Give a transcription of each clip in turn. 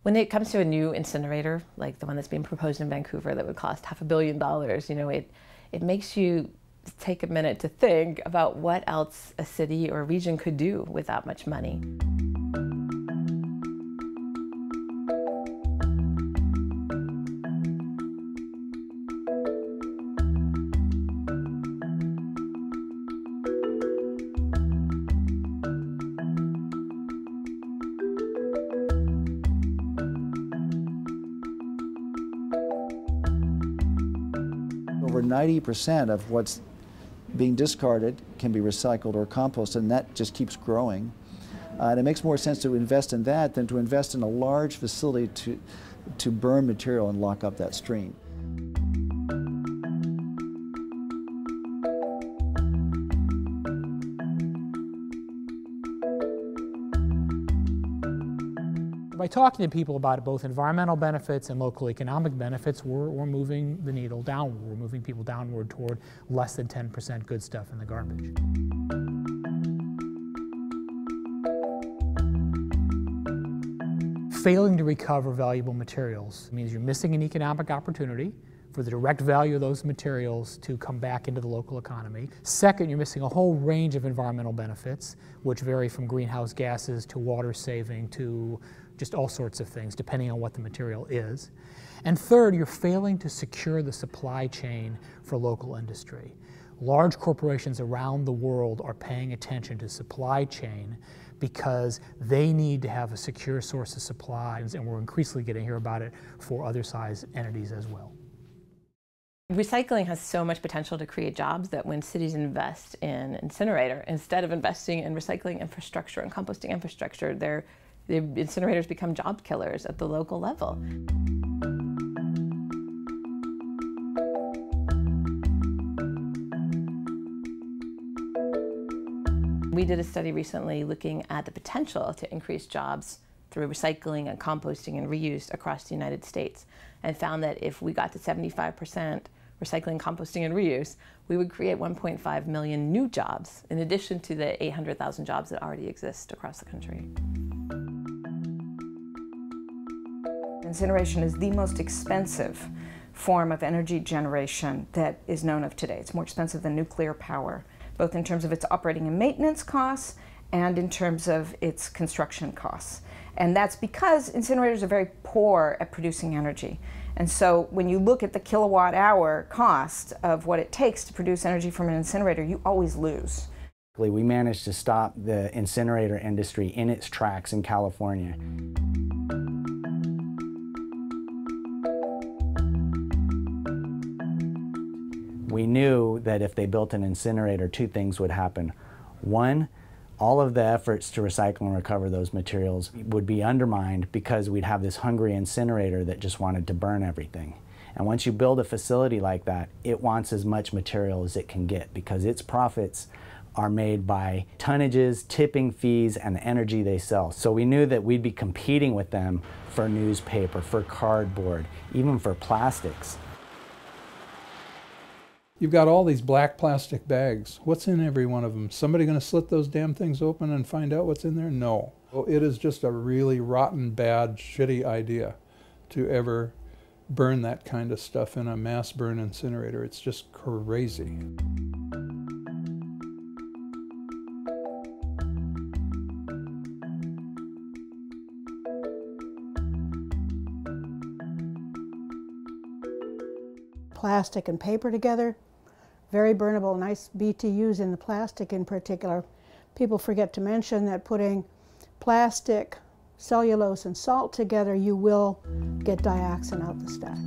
When it comes to a new incinerator, like the one that's being proposed in Vancouver that would cost $500 million, it makes you take a minute to think about what else a city or a region could do with that much money. Over 90% of what's being discarded can be recycled or composted, and that just keeps growing. And it makes more sense to invest in that than to invest in a large facility to burn material and lock up that stream. By talking to people about both environmental benefits and local economic benefits, we're moving the needle downward. We're moving people downward toward less than 10% good stuff in the garbage. Failing to recover valuable materials means you're missing an economic opportunity for the direct value of those materials to come back into the local economy. Second, you're missing a whole range of environmental benefits, which vary from greenhouse gases to water saving to just all sorts of things, depending on what the material is. And third, you're failing to secure the supply chain for local industry. Large corporations around the world are paying attention to supply chain because they need to have a secure source of supplies, and we're increasingly getting to hear about it for other size entities as well. Recycling has so much potential to create jobs that when cities invest in incinerator, instead of investing in recycling infrastructure and composting infrastructure, the incinerators become job killers at the local level. We did a study recently looking at the potential to increase jobs through recycling and composting and reuse across the United States, and found that if we got to 75% recycling, composting, and reuse, we would create 1.5 million new jobs, in addition to the 800,000 jobs that already exist across the country. Incineration is the most expensive form of energy generation that is known of today. It's more expensive than nuclear power, both in terms of its operating and maintenance costs and in terms of its construction costs. And that's because incinerators are very poor at producing energy. And so when you look at the kilowatt hour cost of what it takes to produce energy from an incinerator, you always lose. We managed to stop the incinerator industry in its tracks in California. We knew that if they built an incinerator, two things would happen. One, all of the efforts to recycle and recover those materials would be undermined because we'd have this hungry incinerator that just wanted to burn everything. And once you build a facility like that, it wants as much material as it can get because its profits are made by tonnages, tipping fees, and the energy they sell. So we knew that we'd be competing with them for newspaper, for cardboard, even for plastics. You've got all these black plastic bags. What's in every one of them? Somebody going to slit those damn things open and find out what's in there? No. It is just a really rotten, bad, shitty idea to ever burn that kind of stuff in a mass burn incinerator. It's just crazy. Plastic and paper together, very burnable, nice BTUs in the plastic in particular. People forget to mention that putting plastic, cellulose, and salt together, you will get dioxin out the stack.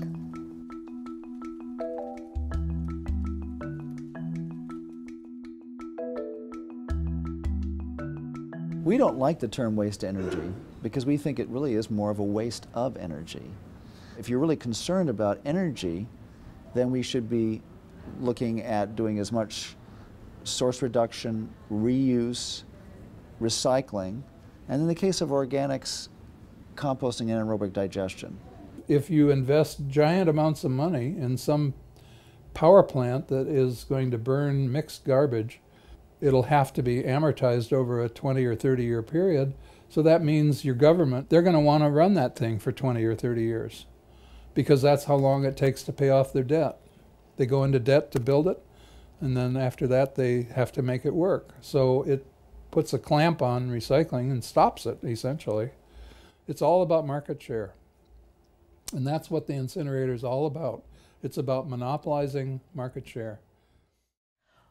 We don't like the term waste energy because we think it really is more of a waste of energy. If you're really concerned about energy, then we should be looking at doing as much source reduction, reuse, recycling, and in the case of organics, composting and anaerobic digestion. If you invest giant amounts of money in some power plant that is going to burn mixed garbage, it'll have to be amortized over a 20 or 30 year period So that means your government, they're going to want to run that thing for 20 or 30 years because that's how long it takes to pay off their debt. They go into debt to build it, and then after that they have to make it work. So it puts a clamp on recycling and stops it, essentially. It's all about market share. And that's what the incinerator is all about. It's about monopolizing market share.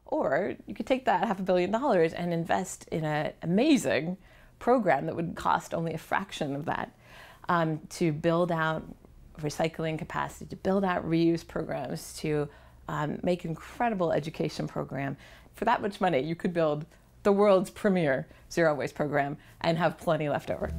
Or you could take that $500 million and invest in an amazing program that would cost only a fraction of that to build out recycling capacity, to build out reuse programs, to make an incredible education program. For that much money, you could build the world's premier zero waste program and have plenty left over.